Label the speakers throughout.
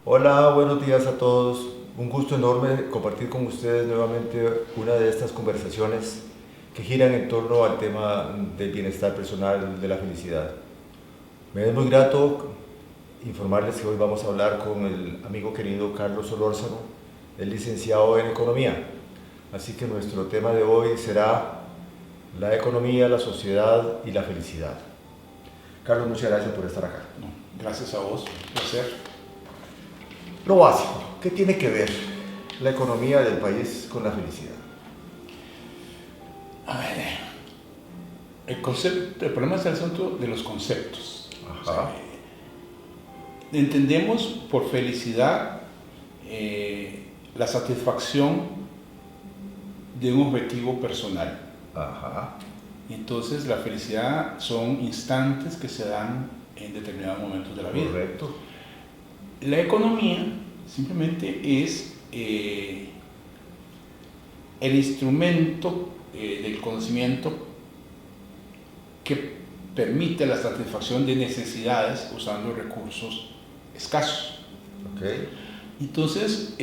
Speaker 1: Hola, buenos días a todos. Un gusto enorme compartir con ustedes nuevamente una de estas conversaciones que giran en torno al tema del bienestar personal, de la felicidad. Me es muy grato informarles que hoy vamos a hablar con el amigo querido Carlos Solórzano, el licenciado en Economía. Así que nuestro tema de hoy será la economía, la sociedad y la felicidad. Carlos, muchas gracias por estar acá.
Speaker 2: No, gracias a vos, un placer.
Speaker 1: Lo básico, ¿qué tiene que ver la economía del país con la felicidad?
Speaker 2: A ver, el problema es el asunto de los conceptos.
Speaker 1: Ajá.
Speaker 2: Entendemos por felicidad la satisfacción de un objetivo personal.
Speaker 1: Ajá.
Speaker 2: Entonces, la felicidad son instantes que se dan en determinados momentos de la vida.
Speaker 1: Correcto.
Speaker 2: La economía simplemente es el instrumento del conocimiento que permite la satisfacción de necesidades usando recursos escasos.
Speaker 1: Okay.
Speaker 2: Entonces,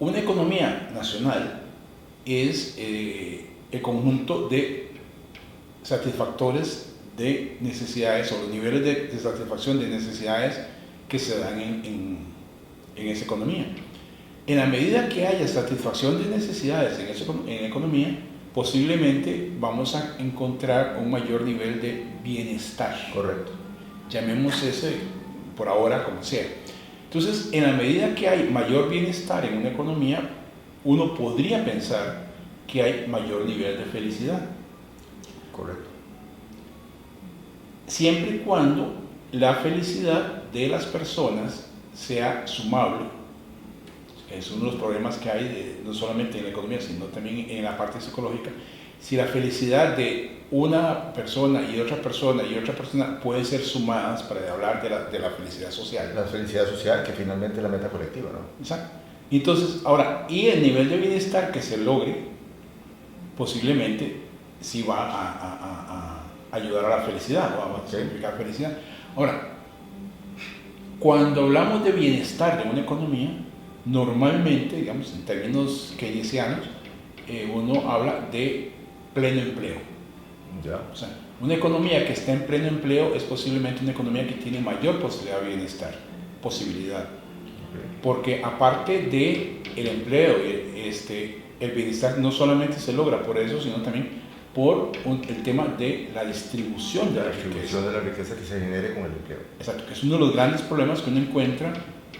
Speaker 2: una economía nacional es el conjunto de satisfactores de necesidades o los niveles de satisfacción de necesidades que se dan en esa economía. En la medida que haya satisfacción de necesidades en economía, posiblemente vamos a encontrar un mayor nivel de bienestar.
Speaker 1: Correcto.
Speaker 2: Llamemos ese por ahora como sea. Entonces, en la medida que hay mayor bienestar en una economía, uno podría pensar que hay mayor nivel de felicidad.
Speaker 1: Correcto.
Speaker 2: Siempre y cuando la felicidad de las personas sea sumable. Es uno de los problemas que hay no solamente en la economía, sino también en la parte psicológica. Si la felicidad de una persona y otra persona y otra persona puede ser sumadas para hablar de la felicidad social.
Speaker 1: La felicidad social, que finalmente es la meta colectiva, ¿no?
Speaker 2: Exacto. Entonces, ahora, y el nivel de bienestar que se logre, posiblemente sí va a ayudar a la felicidad, o a significar felicidad. Ahora, cuando hablamos de bienestar de una economía, normalmente, digamos, en términos keynesianos, uno habla de pleno empleo.
Speaker 1: Ya.
Speaker 2: O sea, una economía que está en pleno empleo es posiblemente una economía que tiene mayor posibilidad de bienestar, posibilidad.
Speaker 1: Okay.
Speaker 2: Porque aparte de el empleo, el bienestar no solamente se logra por eso, sino también por el tema de la distribución de la riqueza.
Speaker 1: De la riqueza que se genere con el empleo.
Speaker 2: Exacto, que es uno de los grandes problemas que uno encuentra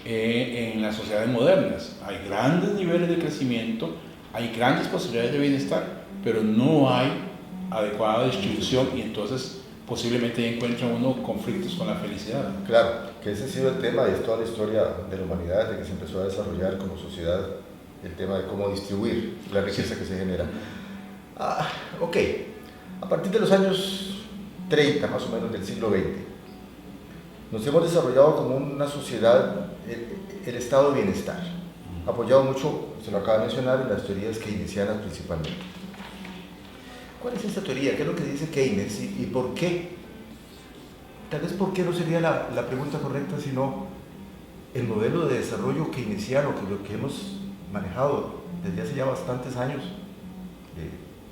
Speaker 2: en las sociedades modernas. Hay grandes niveles de crecimiento, hay grandes posibilidades de bienestar, pero no hay adecuada distribución y entonces posiblemente encuentra uno conflictos con la felicidad.
Speaker 1: Claro, que ese ha sido el tema de toda la historia de la humanidad, de que se empezó a desarrollar como sociedad el tema de cómo distribuir la riqueza que se genera. Ok, a partir de los años 30 más o menos del siglo XX, nos hemos desarrollado como una sociedad el estado de bienestar, apoyado mucho, se lo acaba de mencionar, en las teorías keynesianas principalmente. ¿Cuál es esta teoría? ¿Qué es lo que dice Keynes y por qué? Tal vez por qué no sería la pregunta correcta, sino el modelo de desarrollo keynesiano, que lo que hemos manejado desde hace ya bastantes años,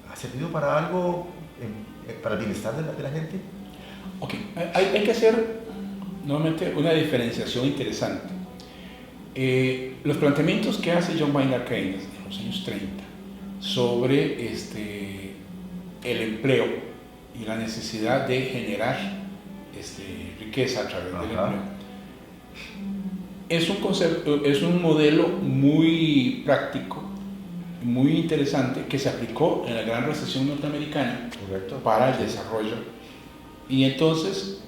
Speaker 1: ¿ha servido para algo, para el bienestar de la gente?
Speaker 2: Ok, hay que hacer nuevamente una diferenciación interesante. Los planteamientos que hace John Maynard Keynes en los años 30 sobre el empleo y la necesidad de generar riqueza a través del empleo es un concepto, es un modelo muy práctico, muy interesante, que se aplicó en la gran recesión norteamericana.
Speaker 1: Correcto.
Speaker 2: Para el desarrollo. Y entonces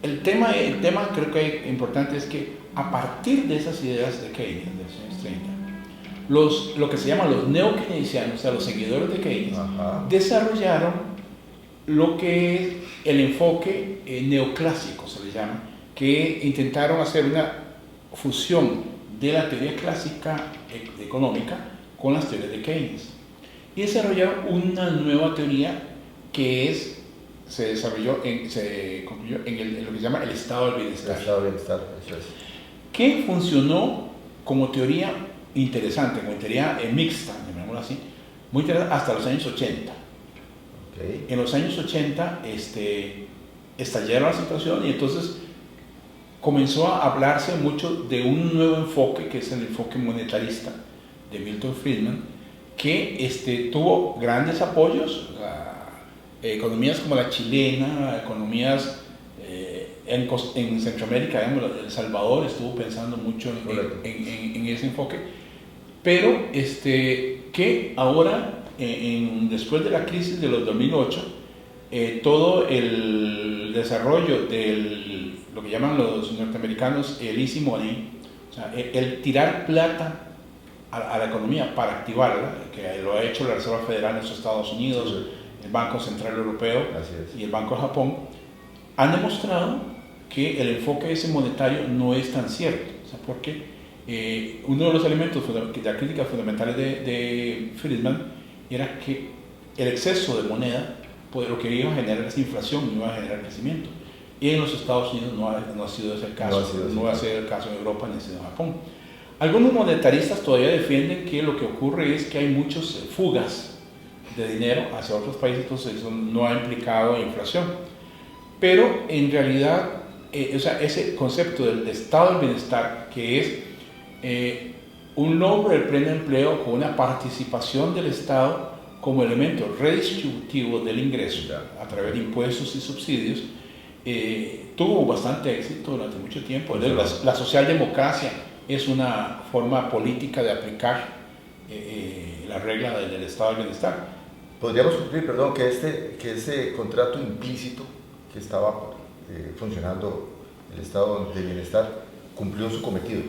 Speaker 2: el tema creo que importante es que a partir de esas ideas de Keynes de los años 30, lo que se llaman los neo-keynesianos, o sea, los seguidores de Keynes, desarrollaron lo que es el enfoque neoclásico, se le llama, que intentaron hacer una fusión de la teoría clásica económica con las teorías de Keynes y desarrollaron una nueva teoría que es se desarrolló, se concluyó en lo que se llama el estado del bienestar.
Speaker 1: El estado de bienestar, eso es.
Speaker 2: Que funcionó como teoría interesante, como teoría mixta, llamémoslo así, muy interesante hasta los años 80.
Speaker 1: Okay.
Speaker 2: En los años 80 estallaron la situación y entonces comenzó a hablarse mucho de un nuevo enfoque, que es el enfoque monetarista de Milton Friedman, que tuvo grandes apoyos. Economías como la chilena, economías en Centroamérica, digamos, El Salvador estuvo pensando mucho en ese enfoque, pero que ahora, después de la crisis de los 2008, todo el desarrollo de lo que llaman los norteamericanos el easy money, o sea, el tirar plata a la economía para activarla, que lo ha hecho la Reserva Federal de los Estados Unidos, sí, el Banco Central Europeo y el Banco de Japón, han demostrado que el enfoque ese monetario no es tan cierto. O sea, porque uno de los elementos de la crítica fundamentales de Friedman era que el exceso de moneda, pues, lo que iba a generar es inflación, no iba a generar crecimiento. Y en los Estados Unidos no ha sido ese el caso, no va a ser el caso en Europa ni en Japón. Algunos monetaristas todavía defienden que lo que ocurre es que hay muchas fugas de dinero hacia otros países, entonces eso no ha implicado inflación. Pero en realidad, o sea, ese concepto del estado del bienestar, que es un logro del pleno empleo con una participación del Estado como elemento redistributivo del ingreso a través de impuestos y subsidios, tuvo bastante éxito durante mucho tiempo. La socialdemocracia es una forma política de aplicar la regla del estado del bienestar.
Speaker 1: Podríamos concluir, perdón, que ese contrato implícito que estaba funcionando el estado de bienestar cumplió su cometido.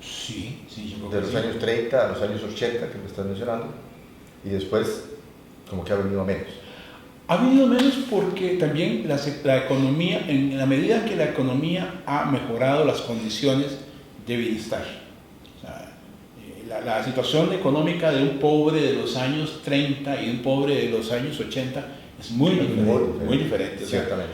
Speaker 2: Sí, yo creo
Speaker 1: de los años 30 a los años 80 que me estás mencionando, y después como que ha venido a menos.
Speaker 2: Ha venido menos porque también la economía, en la medida que la economía ha mejorado las condiciones de bienestar. O sea, la situación económica de un pobre de los años 30 y un pobre de los años 80 es muy diferente. Muy diferente.
Speaker 1: Ciertamente.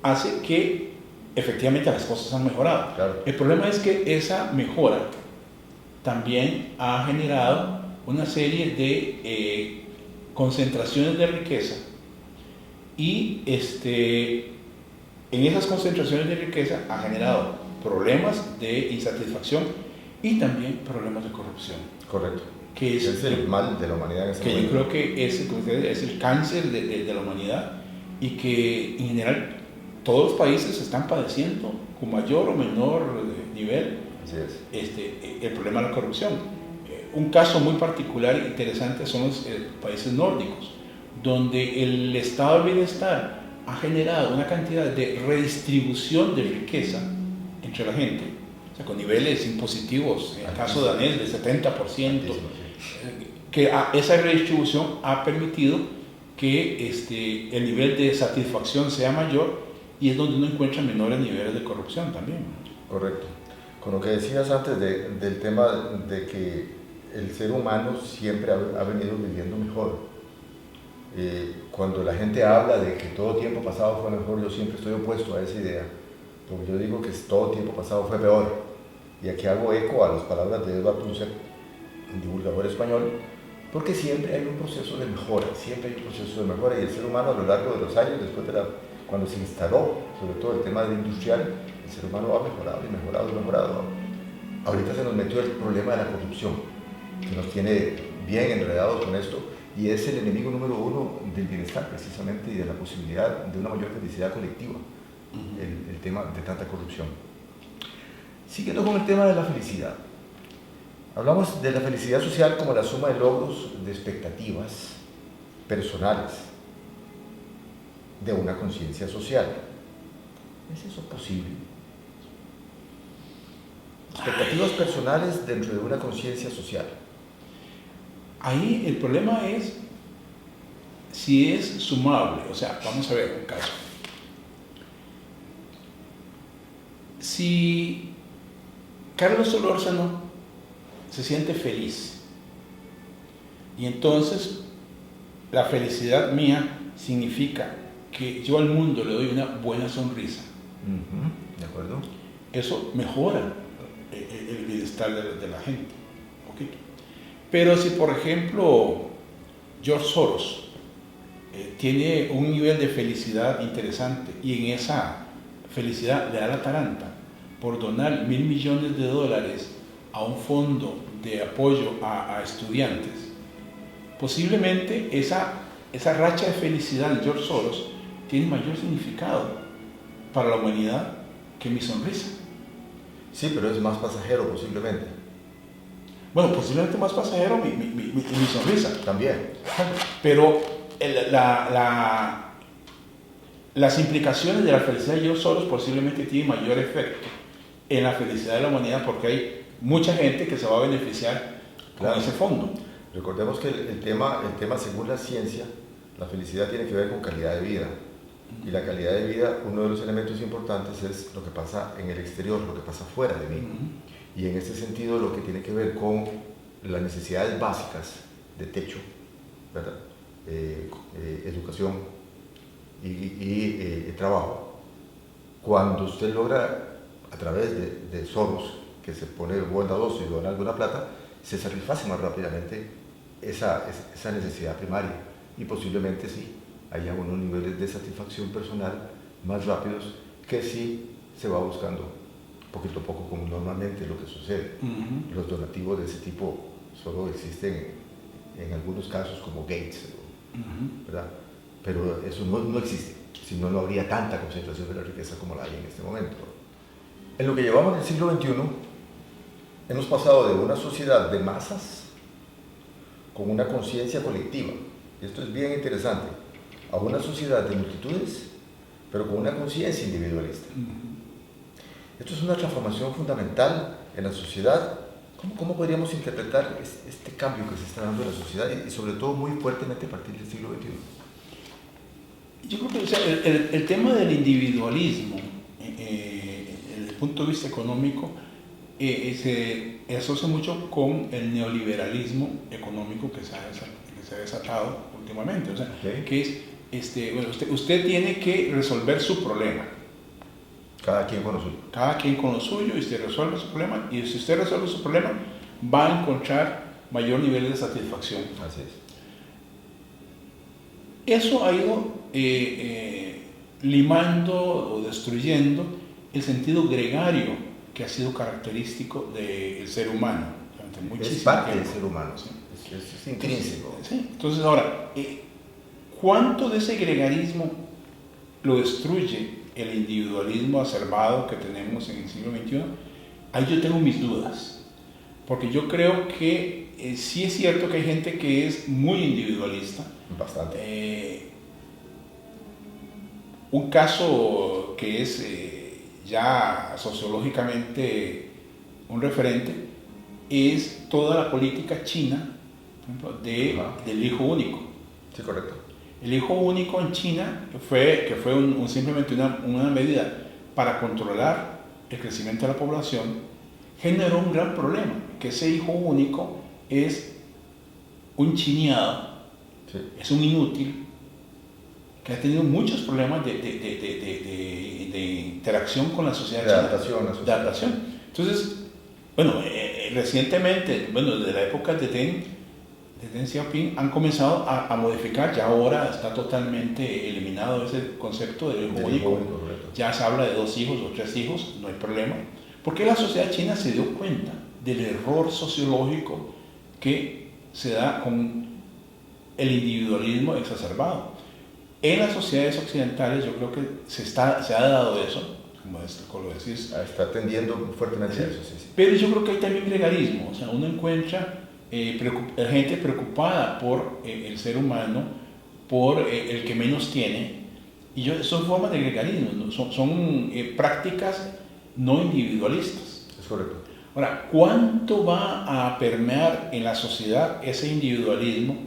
Speaker 2: Hace que efectivamente las cosas han mejorado.
Speaker 1: Claro.
Speaker 2: El problema es que esa mejora también ha generado una serie de concentraciones de riqueza y en esas concentraciones de riqueza ha generado problemas de insatisfacción y también problemas de corrupción.
Speaker 1: Correcto.
Speaker 2: Que
Speaker 1: es el mal de la humanidad en ese
Speaker 2: que
Speaker 1: momento.
Speaker 2: Yo creo que es el cáncer de la humanidad y que en general todos los países están padeciendo con mayor o menor nivel.
Speaker 1: Así es.
Speaker 2: El problema de la corrupción. Un caso muy particular e interesante son los países nórdicos, donde el estado de bienestar ha generado una cantidad de redistribución de riqueza entre la gente, o sea, con niveles impositivos, en el caso danés de 70%, que esa redistribución ha permitido que el nivel de satisfacción sea mayor y es donde uno encuentra menores niveles de corrupción también.
Speaker 1: Correcto. Con lo que decías antes del tema de que el ser humano siempre ha venido viviendo mejor. Cuando la gente habla de que todo tiempo pasado fue mejor, yo siempre estoy opuesto a esa idea, porque yo digo que todo tiempo pasado fue peor. Y aquí hago eco a las palabras de Edward Husserl, un divulgador español, porque siempre hay un proceso de mejora, y el ser humano a lo largo de los años, cuando se instaló, sobre todo el tema industrial, el ser humano ha mejorado y mejorado. Ahorita se nos metió el problema de la corrupción, que nos tiene bien enredados con esto, y es el enemigo número uno del bienestar precisamente y de la posibilidad de una mayor felicidad colectiva, el tema de tanta corrupción. Siguiendo con el tema de la felicidad, hablamos de la felicidad social como la suma de logros de expectativas personales de una conciencia social. ¿Es eso posible? Expectativas personales dentro de una conciencia social.
Speaker 2: Ahí el problema es si es sumable. O sea, vamos a ver un caso. Si Carlos Solórzano se siente feliz y entonces la felicidad mía significa que yo al mundo le doy una buena sonrisa.
Speaker 1: ¿De acuerdo?
Speaker 2: Eso mejora el bienestar de la gente, un poquito. Pero si, por ejemplo, George Soros tiene un nivel de felicidad interesante y en esa felicidad le da la taranta por donar $1.000 millones a un fondo de apoyo a estudiantes, posiblemente esa racha de felicidad de George Soros tiene mayor significado para la humanidad que mi sonrisa.
Speaker 1: Sí, pero es más pasajero posiblemente.
Speaker 2: Bueno, posiblemente más pasajero mi sonrisa.
Speaker 1: También.
Speaker 2: Pero las implicaciones de la felicidad de George Soros posiblemente tienen mayor efecto en la felicidad de la humanidad porque hay mucha gente que se va a beneficiar con ese fondo.
Speaker 1: Recordemos que el tema según la ciencia, la felicidad tiene que ver con calidad de vida. Y la calidad de vida, uno de los elementos importantes es lo que pasa en el exterior, lo que pasa fuera de mí. Y en este sentido, lo que tiene que ver con las necesidades básicas de techo, ¿verdad? Educación y trabajo. Cuando usted logra, a través de Soros, que se pone bondadoso y dona alguna plata, se satisface más rápidamente esa necesidad primaria. Y posiblemente sí, haya unos niveles de satisfacción personal más rápidos que si se va buscando poquito a poco, como normalmente lo que sucede. Los donativos de ese tipo solo existen en algunos casos como Gates, ¿verdad? Pero eso no existe, si no, no habría tanta concentración de la riqueza como la hay en este momento. En lo que llevamos del siglo XXI, hemos pasado de una sociedad de masas con una conciencia colectiva, y esto es bien interesante, a una sociedad de multitudes, pero con una conciencia individualista. Esto es una transformación fundamental en la sociedad. ¿Cómo podríamos interpretar este cambio que se está dando en la sociedad y sobre todo muy fuertemente a partir del siglo XXI?
Speaker 2: Yo creo que el tema del individualismo, desde el punto de vista económico, se asocia mucho con el neoliberalismo económico que se ha desatado últimamente. O sea, que es, bueno, usted tiene que resolver su problema.
Speaker 1: Cada quien con lo suyo.
Speaker 2: Cada quien con lo suyo, y usted resuelve su problema, y si usted resuelve su problema, va a encontrar mayor nivel de satisfacción.
Speaker 1: Así
Speaker 2: es. Eso ha ido limando o destruyendo el sentido gregario que ha sido característico del ser humano.
Speaker 1: Es parte del ser humano, ¿sí? Es intrínseco.
Speaker 2: Sí. Entonces ahora, ¿cuánto de ese gregarismo lo destruye el individualismo acervado que tenemos en el siglo XXI? Ahí yo tengo mis dudas, porque yo creo que sí es cierto que hay gente que es muy individualista.
Speaker 1: Bastante.
Speaker 2: Un caso que es ya sociológicamente un referente es toda la política china, por ejemplo, del hijo único.
Speaker 1: Sí, correcto.
Speaker 2: El hijo único en China fue simplemente una medida para controlar el crecimiento de la población, generó un gran problema, que ese hijo único es un chineado,
Speaker 1: sí,
Speaker 2: es un inútil, que ha tenido muchos problemas de interacción con la sociedad china. De adaptación. Entonces, bueno, recientemente, desde la época de Deng Xiaoping han comenzado a modificar, ya ahora está totalmente eliminado ese concepto del hijo único. Ya se habla de 2 hijos o 3 hijos, no hay problema. Porque la sociedad china se dio cuenta del error sociológico que se da con el individualismo exacerbado. En las sociedades occidentales yo creo que se ha dado eso, como lo decís.
Speaker 1: Está tendiendo fuertemente a eso, sí.
Speaker 2: Pero yo creo que hay también gregarismo, o sea, uno encuentra gente preocupada por el ser humano, por el que menos tiene, y son formas de gregarismo, son prácticas no individualistas.
Speaker 1: Es correcto.
Speaker 2: Ahora, ¿cuánto va a permear en la sociedad ese individualismo?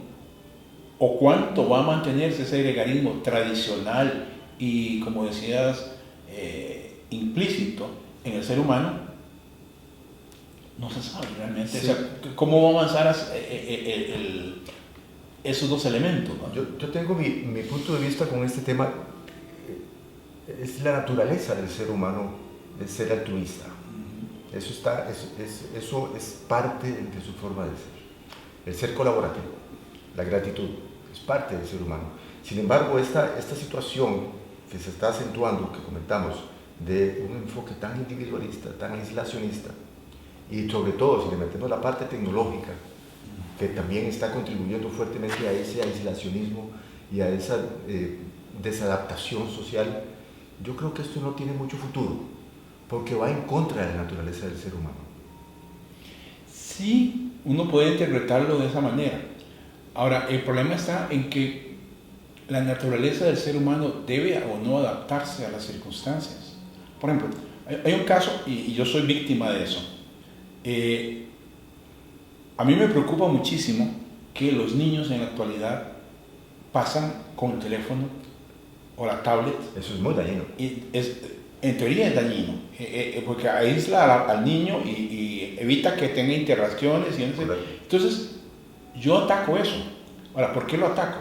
Speaker 2: ¿O cuánto va a mantenerse ese gregarismo tradicional y, como decías, implícito en el ser humano? No se sabe realmente. Sí. O sea, ¿cómo va a avanzar esos dos elementos, ¿no?
Speaker 1: Yo tengo mi punto de vista con este tema. Es la naturaleza del ser humano de ser altruista. Eso es parte de su forma de ser. El ser colaborativo, la gratitud, es parte del ser humano. Sin embargo, esta situación que se está acentuando, que comentamos, de un enfoque tan individualista, tan aislacionista, y sobre todo si le metemos la parte tecnológica, que también está contribuyendo fuertemente a ese aislacionismo y a esa desadaptación social, yo creo que esto no tiene mucho futuro, porque va en contra de la naturaleza del ser humano.
Speaker 2: Sí, uno puede interpretarlo de esa manera. Ahora, el problema está en que la naturaleza del ser humano debe o no adaptarse a las circunstancias. Por ejemplo, hay un caso, y yo soy víctima de eso. A mí me preocupa muchísimo que los niños en la actualidad pasan con el teléfono o la tablet.
Speaker 1: Eso es muy dañino.
Speaker 2: Y en teoría es dañino, porque aísla al niño y evita que tenga interacciones. Entonces, yo ataco eso. Ahora, ¿por qué lo ataco?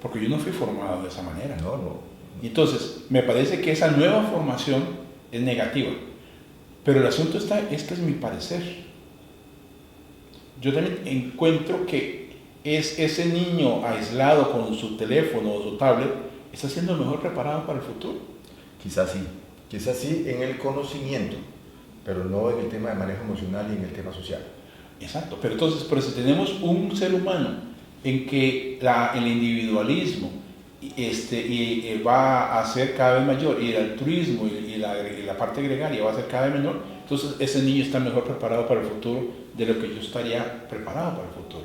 Speaker 2: Porque yo no fui formado de esa manera.
Speaker 1: No.
Speaker 2: Y entonces, me parece que esa nueva formación es negativa. Pero el asunto es que es mi parecer. Yo también encuentro que ese niño aislado con su teléfono o su tablet está siendo mejor preparado para el futuro.
Speaker 1: Quizás sí en el conocimiento, pero no en el tema de manejo emocional y en el tema social.
Speaker 2: Exacto, pero entonces, si tenemos un ser humano en que el individualismo va a ser cada vez mayor y el altruismo y la parte gregaria va a ser cada vez menor, entonces ese niño está mejor preparado para el futuro de lo que yo estaría preparado para el futuro.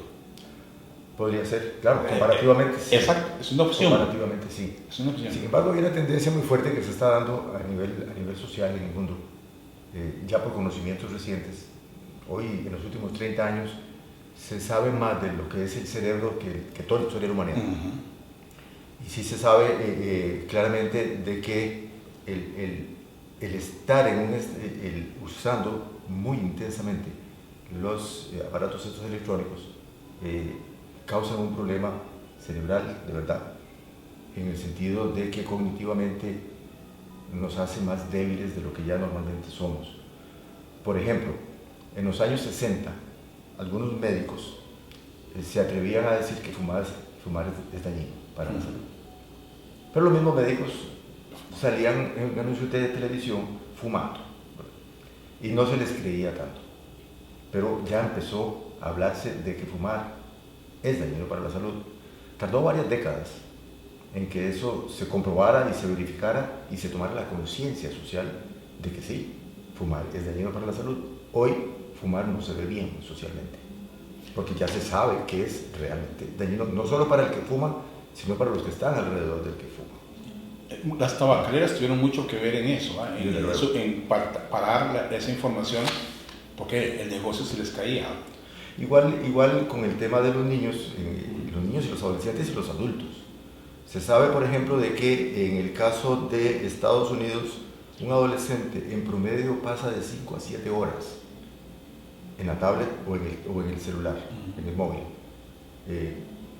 Speaker 1: Podría ser, claro, comparativamente sí.
Speaker 2: Exacto, es una opción.
Speaker 1: Comparativamente sí.
Speaker 2: Es una opción.
Speaker 1: Sin embargo, hay una tendencia muy fuerte que se está dando a nivel social en el mundo, ya por conocimientos recientes. Hoy, en los últimos 30 años, se sabe más de lo que es el cerebro que toda la historia de la humanidad. Y sí se sabe claramente de que el estar usando muy intensamente los aparatos estos electrónicos causan un problema cerebral de verdad, en el sentido de que cognitivamente nos hace más débiles de lo que ya normalmente somos. Por ejemplo, en los años 60, algunos médicos se atrevían a decir que fumar es dañino para la salud. Pero los mismos médicos salían en anuncios de televisión fumando, y no se les creía tanto. Pero ya empezó a hablarse de que fumar es dañino para la salud. Tardó varias décadas en que eso se comprobara y se verificara y se tomara la conciencia social de que sí, fumar es dañino para la salud. Hoy fumar no se ve bien socialmente, porque ya se sabe que es realmente dañino, no solo para el que fuma, sino para los que están alrededor del que fuma.
Speaker 2: Las tabacaleras tuvieron mucho que ver en eso, en parar esa información, porque el negocio se les caía.
Speaker 1: Igual con el tema de los niños y los adolescentes y los adultos. Se sabe, por ejemplo, de que en el caso de Estados Unidos, un adolescente en promedio pasa de 5 a 7 horas en la tablet o en el celular, en el móvil.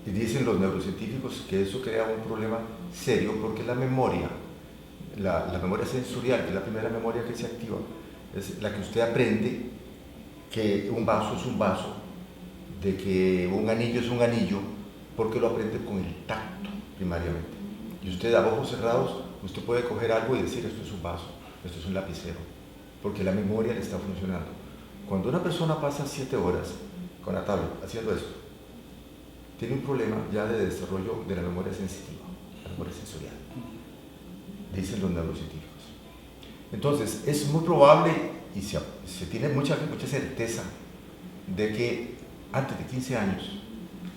Speaker 1: Y dicen los neurocientíficos que eso crea un problema serio porque la memoria sensorial, que es la primera memoria que se activa, es la que usted aprende que un vaso es un vaso, de que un anillo es un anillo, porque lo aprende con el tacto primariamente. Y usted a ojos cerrados, usted puede coger algo y decir esto es un vaso, esto es un lapicero, porque la memoria le está funcionando. Cuando una persona pasa 7 horas con la tablet haciendo esto, tiene un problema ya de desarrollo de la memoria sensitiva, la memoria sensorial, dicen los neurocientíficos. Entonces, es muy probable y se tiene mucha certeza de que antes de 15 años,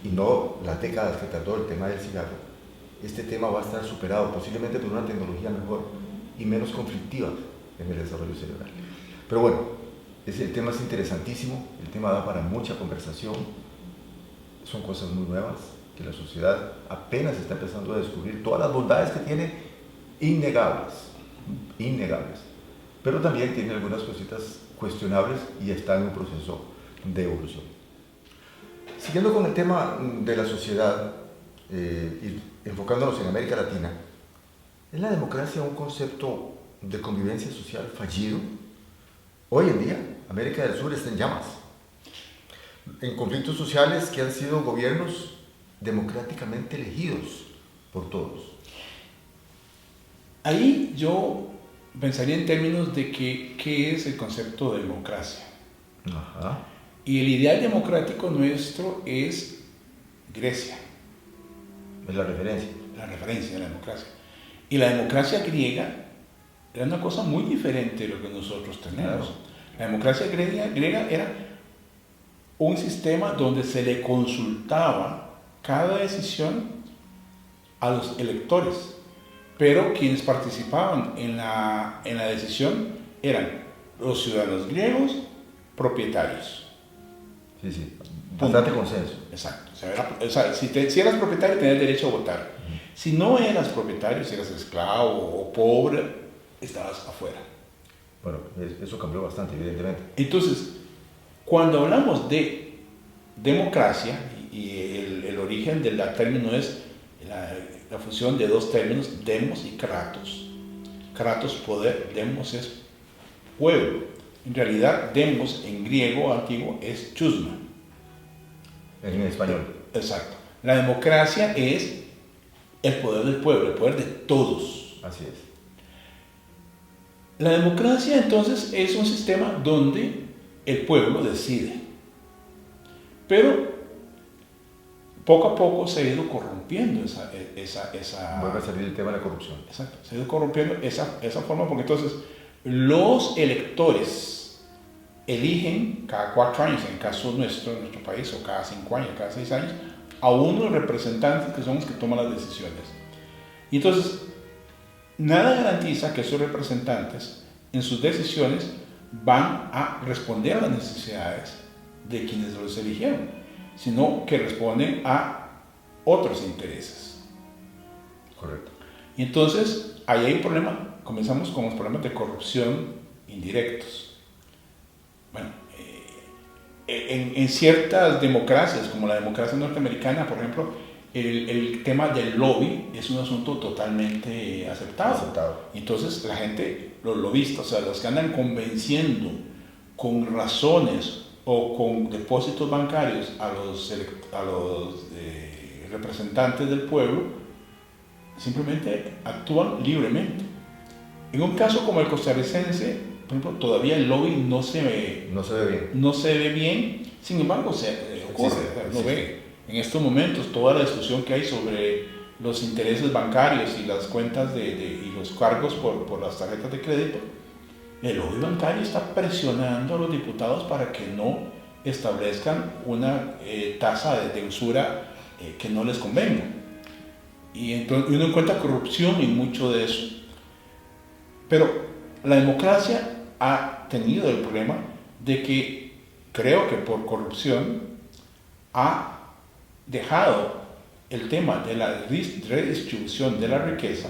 Speaker 1: y no las décadas que tardó el tema del cigarro, este tema va a estar superado posiblemente por una tecnología mejor y menos conflictiva en el desarrollo cerebral. Pero bueno, el tema es interesantísimo, el tema da para mucha conversación, son cosas muy nuevas que la sociedad apenas está empezando a descubrir todas las bondades que tiene, innegables, pero también tiene algunas cositas cuestionables y está en un proceso de evolución. Siguiendo con el tema de la sociedad y enfocándonos en América Latina, ¿es la democracia un concepto de convivencia social fallido? Hoy en día, América del Sur está en llamas, en conflictos sociales que han sido gobiernos democráticamente elegidos por todos.
Speaker 2: Ahí yo pensaría en términos de qué es el concepto de democracia.
Speaker 1: Ajá.
Speaker 2: Y el ideal democrático nuestro es Grecia.
Speaker 1: Es la referencia.
Speaker 2: La referencia de la democracia. Y la democracia griega era una cosa muy diferente de lo que nosotros tenemos. Claro. La democracia griega era un sistema donde se le consultaba cada decisión a los electores, pero quienes participaban en la decisión eran los ciudadanos griegos propietarios.
Speaker 1: Sí, sí, bastante consenso.
Speaker 2: Exacto. O sea, si eras propietario tenías derecho a votar. Si no eras propietario, si eras esclavo o pobre, estabas afuera.
Speaker 1: Bueno, eso cambió bastante, evidentemente.
Speaker 2: Entonces, cuando hablamos de democracia, y el origen del término es la fusión de dos términos, demos y kratos. Kratos, poder, demos es pueblo. En realidad, demos en griego antiguo es chusma.
Speaker 1: En español.
Speaker 2: Exacto. La democracia es el poder del pueblo, el poder de todos.
Speaker 1: Así es.
Speaker 2: La democracia entonces es un sistema donde el pueblo decide. Pero poco a poco se ha ido corrompiendo esa
Speaker 1: Vuelve a salir el tema de la corrupción.
Speaker 2: Exacto, se ha ido corrompiendo esa forma porque entonces los electores eligen cada 4 años, en el caso nuestro, en nuestro país, o cada 5 años, cada 6 años, a unos representantes que son los que toman las decisiones. Y entonces, nada garantiza que esos representantes en sus decisiones van a responder a las necesidades de quienes los eligieron, sino que responden a otros intereses.
Speaker 1: Correcto.
Speaker 2: Y entonces, ahí hay un problema, comenzamos con los problemas de corrupción indirectos. Bueno, en ciertas democracias, como la democracia norteamericana, por ejemplo, el tema del lobby es un asunto totalmente aceptado. Entonces, la gente, los lobistas, o sea, los que andan convenciendo con razones o con depósitos bancarios a los representantes del pueblo, simplemente actúan libremente. En un caso como el costarricense, por ejemplo, todavía el lobby no se ve bien, sin embargo, ocurre, uno ve en estos momentos toda la discusión que hay sobre los intereses bancarios y las cuentas y los cargos por las tarjetas de crédito. El lobby bancario está presionando a los diputados para que no establezcan una tasa de usura que no les convenga. Y entonces uno encuentra corrupción en mucho de eso. Pero la democracia ha tenido el problema de que, creo que por corrupción, ha dejado el tema de la redistribución de la riqueza,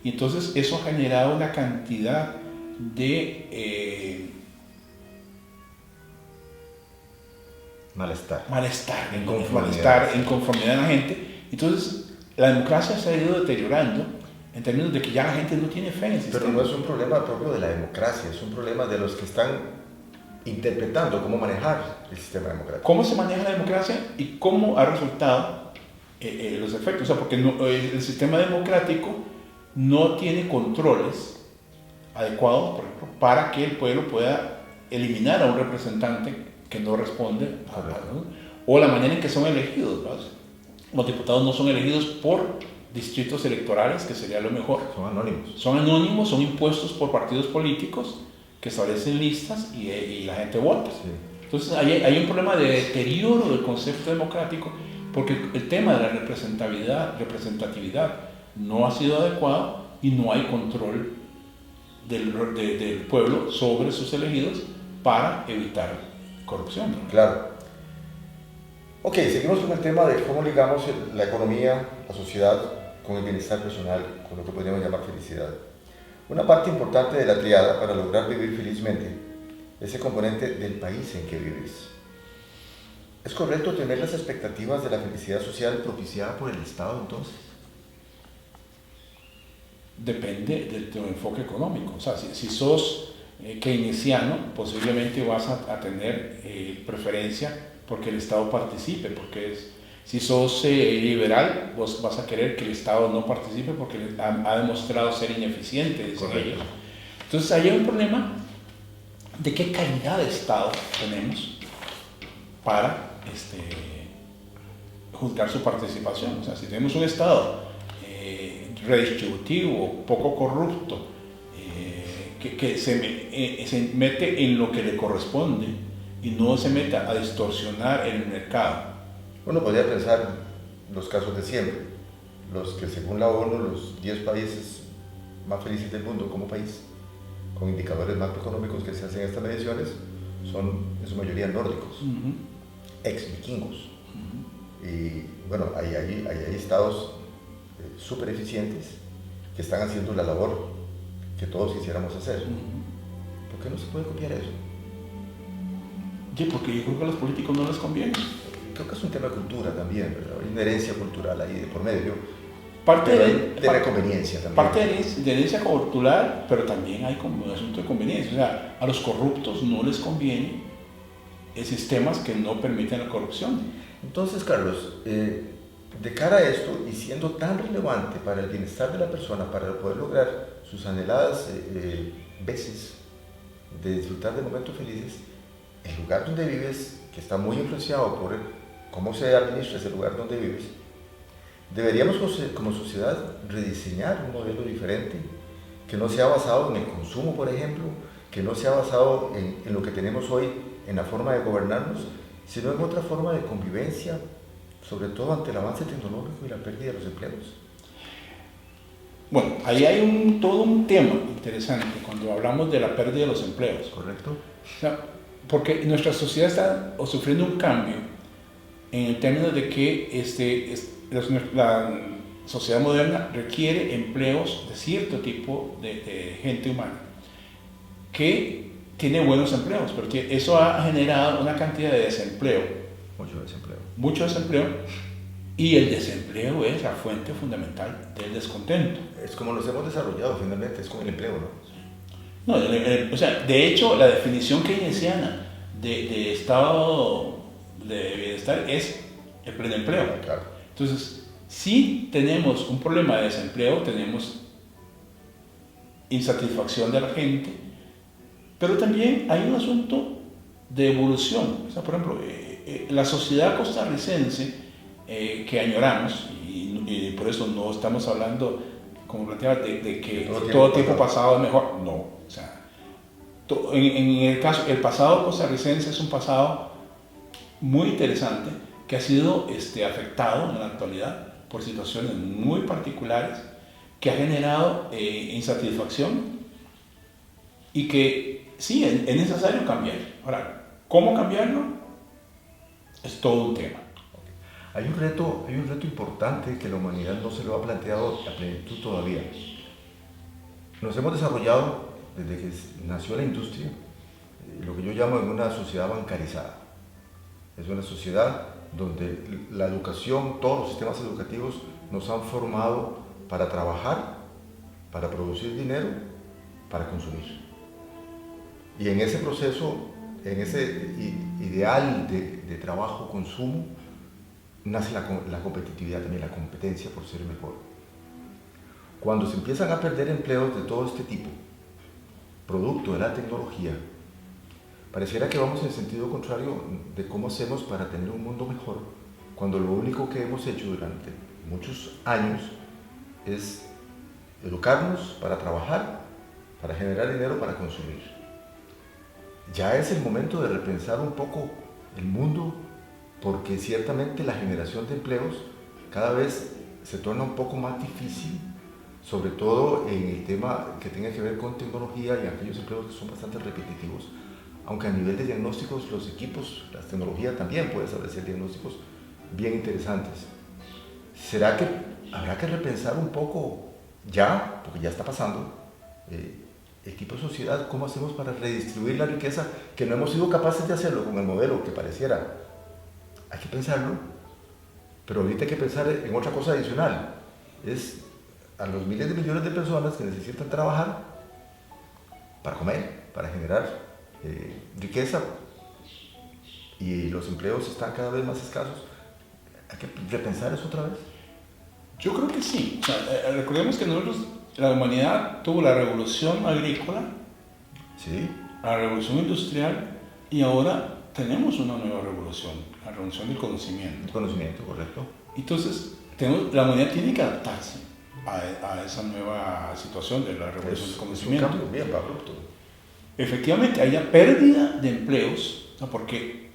Speaker 2: y entonces eso ha generado una cantidad de
Speaker 1: malestar,
Speaker 2: inconformidad en la gente. Entonces la democracia se ha ido deteriorando en términos de que ya la gente no tiene fe en el sistema.
Speaker 1: Pero no es un problema propio de la democracia, es un problema de los que están interpretando cómo manejar el sistema democrático.
Speaker 2: ¿Cómo se maneja la democracia y cómo ha resultado los efectos? O sea, porque el sistema democrático no tiene controles adecuados, por ejemplo, para que el pueblo pueda eliminar a un representante que no responde o la manera en que son elegidos, ¿no? Los diputados no son elegidos por distritos electorales, que sería lo mejor. Son anónimos, son impuestos por partidos políticos que establecen listas y la gente vota. Sí. Entonces hay un problema de deterioro del concepto democrático porque el tema de la representatividad no ha sido adecuado y no hay control del pueblo sobre sus elegidos para evitar corrupción, ¿no?
Speaker 1: Claro. Ok, seguimos con el tema de cómo ligamos la economía, la sociedad, con el bienestar personal, con lo que podríamos llamar felicidad. Una parte importante de la triada para lograr vivir felizmente es el componente del país en que vivís. ¿Es correcto tener las expectativas de la felicidad social propiciada por el Estado entonces?
Speaker 2: Depende de tu enfoque económico. O sea, si sos keynesiano, posiblemente vas a tener preferencia porque el Estado participe, si sos liberal, vos vas a querer que el Estado no participe porque ha demostrado ser ineficiente, dicen ellos. Entonces, ahí hay un problema de qué calidad de Estado tenemos para juzgar su participación. O sea, si tenemos un Estado redistributivo, poco corrupto, que se mete en lo que le corresponde y no se meta a distorsionar el mercado.
Speaker 1: Uno podría pensar los casos de siempre, los que según la ONU, los 10 países más felices del mundo como país, con indicadores macroeconómicos que se hacen estas mediciones, son en su mayoría nórdicos, ex-vikingos. Y bueno, hay estados súper eficientes que están haciendo la labor que todos quisiéramos hacer. ¿Por qué no se puede copiar eso?
Speaker 2: Sí, porque yo creo que a los políticos no les conviene.
Speaker 1: Creo que es un tema de cultura también, ¿verdad? Hay una herencia cultural ahí de por medio.
Speaker 2: Parte
Speaker 1: de conveniencia también.
Speaker 2: Parte de herencia cultural, pero también hay como un asunto de conveniencia. O sea, a los corruptos no les conviene sistemas que no permiten la corrupción.
Speaker 1: Entonces, Carlos, de cara a esto, y siendo tan relevante para el bienestar de la persona, para poder lograr sus anheladas veces de disfrutar de momentos felices, el lugar donde vives, que está muy influenciado por cómo se administra ese lugar donde vives, deberíamos como sociedad rediseñar un modelo diferente, que no sea basado en el consumo, por ejemplo, que no sea basado en lo que tenemos hoy, en la forma de gobernarnos, sino en otra forma de convivencia, sobre todo ante el avance tecnológico y la pérdida de los empleos.
Speaker 2: Bueno, ahí hay todo un tema interesante cuando hablamos de la pérdida de los empleos.
Speaker 1: ¿Correcto?
Speaker 2: O sea, porque nuestra sociedad está sufriendo un cambio en el término de que la sociedad moderna requiere empleos de cierto tipo de gente humana que tiene buenos empleos, pero eso ha generado una cantidad de desempleo. Mucho desempleo. Y el desempleo es la fuente fundamental del descontento.
Speaker 1: Es como nos hemos desarrollado finalmente, es con el empleo, ¿no?
Speaker 2: No, o sea, de hecho, la definición keynesiana de estado de bienestar es el pleno empleo.
Speaker 1: Claro.
Speaker 2: Entonces, si tenemos un problema de desempleo, tenemos insatisfacción de la gente, pero también hay un asunto de evolución. O sea, por ejemplo, la sociedad costarricense que añoramos, y por eso no estamos hablando, como planteaba, de que todo tiempo pasado es mejor. No, o sea, en el caso, el pasado costarricense es un pasado muy interesante que ha sido afectado en la actualidad por situaciones muy particulares que ha generado insatisfacción y que sí, es necesario cambiar. Ahora, ¿cómo cambiarlo? Es todo un tema.
Speaker 1: Hay un reto importante que la humanidad no se lo ha planteado a plenitud todavía. Nos hemos desarrollado desde que nació la industria, lo que yo llamo en una sociedad bancarizada. Es una sociedad donde la educación, todos los sistemas educativos nos han formado para trabajar, para producir dinero, para consumir. Y en ese proceso, en ese ideal de trabajo-consumo, nace la competitividad también, la competencia por ser mejor. Cuando se empiezan a perder empleos de todo este tipo, producto de la tecnología, pareciera que vamos en sentido contrario de cómo hacemos para tener un mundo mejor, cuando lo único que hemos hecho durante muchos años es educarnos para trabajar, para generar dinero, para consumir. Ya es el momento de repensar un poco el mundo, porque ciertamente la generación de empleos cada vez se torna un poco más difícil, sobre todo en el tema que tenga que ver con tecnología y aquellos empleos que son bastante repetitivos, aunque a nivel de diagnósticos los equipos, las tecnologías también pueden establecer diagnósticos bien interesantes. ¿Será que habrá que repensar un poco ya, porque ya está pasando, equipo sociedad, cómo hacemos para redistribuir la riqueza, que no hemos sido capaces de hacerlo con el modelo que pareciera hay que pensarlo, pero ahorita hay que pensar en otra cosa adicional. Es a los miles de millones de personas que necesitan trabajar para comer, para generar riqueza, y los empleos están cada vez más escasos. Hay que repensar eso otra vez.
Speaker 2: Yo creo que sí. O sea, recordemos que nosotros, la humanidad tuvo la revolución agrícola,
Speaker 1: Sí.
Speaker 2: la revolución industrial, y ahora tenemos una nueva revolución, la revolución del conocimiento.
Speaker 1: El conocimiento, correcto.
Speaker 2: Entonces, la humanidad tiene que adaptarse a esa nueva situación de la revolución del conocimiento.
Speaker 1: Es un cambio bien abrupto.
Speaker 2: Efectivamente, hay una pérdida de empleos, ¿no? Porque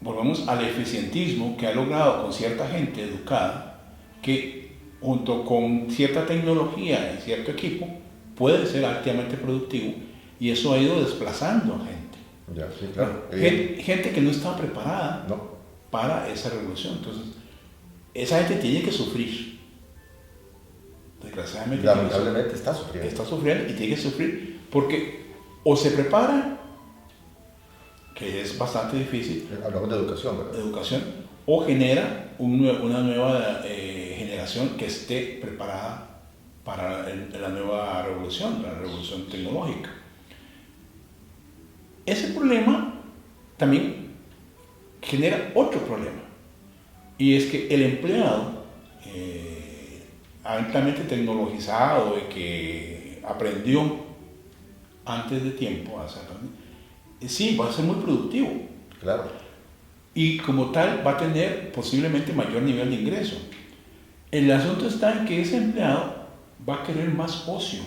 Speaker 2: volvemos al eficientismo que ha logrado con cierta gente educada, que junto con cierta tecnología en cierto equipo puede ser altamente productivo, y eso ha ido desplazando a gente.
Speaker 1: Ya, sí, claro.
Speaker 2: Gente que no estaba preparada
Speaker 1: No.
Speaker 2: para esa revolución. Entonces, esa gente tiene que sufrir. Desgraciadamente.
Speaker 1: Lamentablemente está sufriendo.
Speaker 2: Está sufriendo y tiene que sufrir porque o se prepara, que es bastante difícil,
Speaker 1: Hablamos de educación, ¿verdad?
Speaker 2: educación, o genera una nueva generación que esté preparada para la nueva revolución, la revolución tecnológica. Ese problema también genera otro problema, y es que el empleado altamente tecnologizado y que aprendió antes de tiempo, sí, va a ser muy productivo.
Speaker 1: Claro.
Speaker 2: Y como tal va a tener posiblemente mayor nivel de ingreso. El asunto está en que ese empleado va a querer más ocio.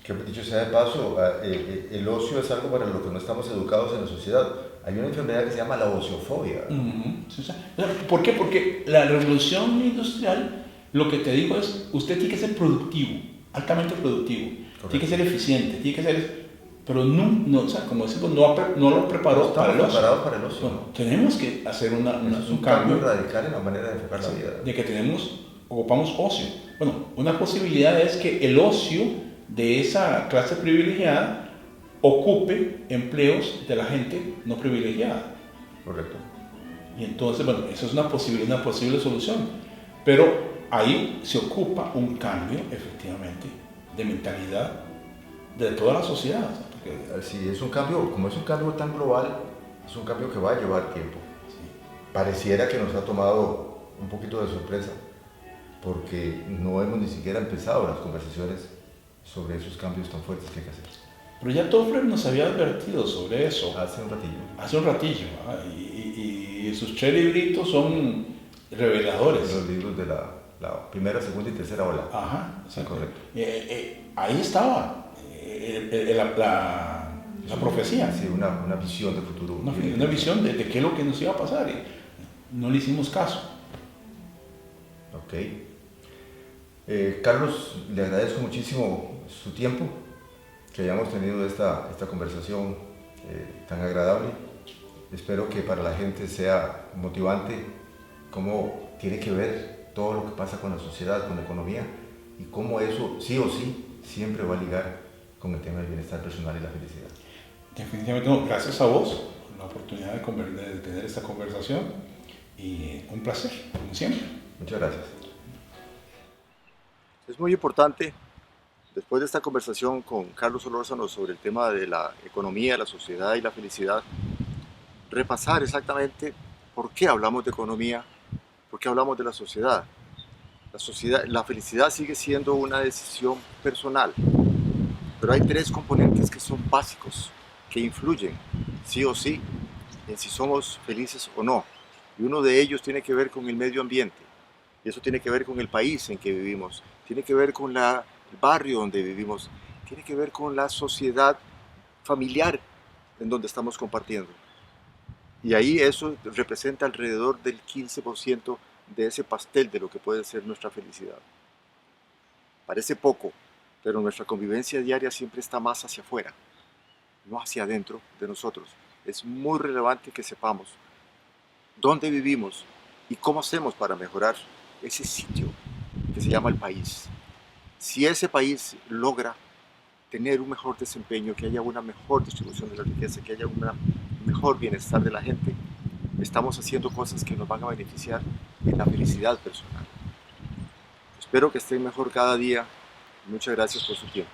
Speaker 1: Que dicho sea de paso, el ocio es algo para lo que no estamos educados en la sociedad. Hay una enfermedad que se llama la ociofobia.
Speaker 2: ¿Por qué? Porque la revolución industrial, lo que te digo es, usted tiene que ser productivo, altamente productivo. Correcto. Tiene que ser eficiente, tiene que ser... Pero no, o sea, como decimos, no lo preparó para el ocio.
Speaker 1: Para el ocio.
Speaker 2: Bueno, tenemos que hacer un
Speaker 1: cambio radical en la manera de enfocar la vida.
Speaker 2: De que ocupamos ocio. Bueno, una posibilidad es que el ocio de esa clase privilegiada ocupe empleos de la gente no privilegiada.
Speaker 1: Correcto.
Speaker 2: Y entonces, bueno, eso es una posible solución. Pero ahí se ocupa un cambio, efectivamente, de mentalidad de toda la sociedad.
Speaker 1: Sí, es un cambio, como es un cambio tan global, es un cambio que va a llevar tiempo. Sí. Pareciera que nos ha tomado un poquito de sorpresa, porque no hemos ni siquiera empezado las conversaciones sobre esos cambios tan fuertes que hay que hacer.
Speaker 2: Pero ya Toffler nos había advertido sobre eso.
Speaker 1: Hace un ratillo.
Speaker 2: Hace un ratillo. Y sus 3 libritos son reveladores.
Speaker 1: Los libros de la primera, segunda y tercera ola.
Speaker 2: Ajá.
Speaker 1: Sí, correcto.
Speaker 2: Ahí estaba la profecía.
Speaker 1: Sí, una visión de futuro.
Speaker 2: Una visión de qué es lo que nos iba a pasar. Y no le hicimos caso.
Speaker 1: Ok. Carlos, le agradezco muchísimo su tiempo, que hayamos tenido esta conversación tan agradable. Espero que para la gente sea motivante cómo tiene que ver todo lo que pasa con la sociedad, con la economía, y cómo eso sí o sí siempre va a ligar con el tema del bienestar personal y la felicidad.
Speaker 2: Definitivamente, no, gracias a vos por la oportunidad de tener esta conversación, y un placer, como siempre.
Speaker 1: Muchas gracias. Es muy importante, después de esta conversación con Carlos Solórzano sobre el tema de la economía, la sociedad y la felicidad, repasar exactamente por qué hablamos de economía, por qué hablamos de la sociedad. La felicidad sigue siendo una decisión personal, pero hay 3 componentes que son básicos, que influyen sí o sí en si somos felices o no. Y uno de ellos tiene que ver con el medio ambiente, y eso tiene que ver con el país en que vivimos, tiene que ver con el barrio donde vivimos, tiene que ver con la sociedad familiar en donde estamos compartiendo. Y ahí eso representa alrededor del 15% de ese pastel de lo que puede ser nuestra felicidad. Parece poco, pero nuestra convivencia diaria siempre está más hacia afuera, no hacia adentro de nosotros. Es muy relevante que sepamos dónde vivimos y cómo hacemos para mejorar ese sitio que se llama el país. Si ese país logra tener un mejor desempeño, que haya una mejor distribución de la riqueza, que haya un mejor bienestar de la gente, estamos haciendo cosas que nos van a beneficiar en la felicidad personal. Espero que estén mejor cada día. Muchas gracias por su tiempo.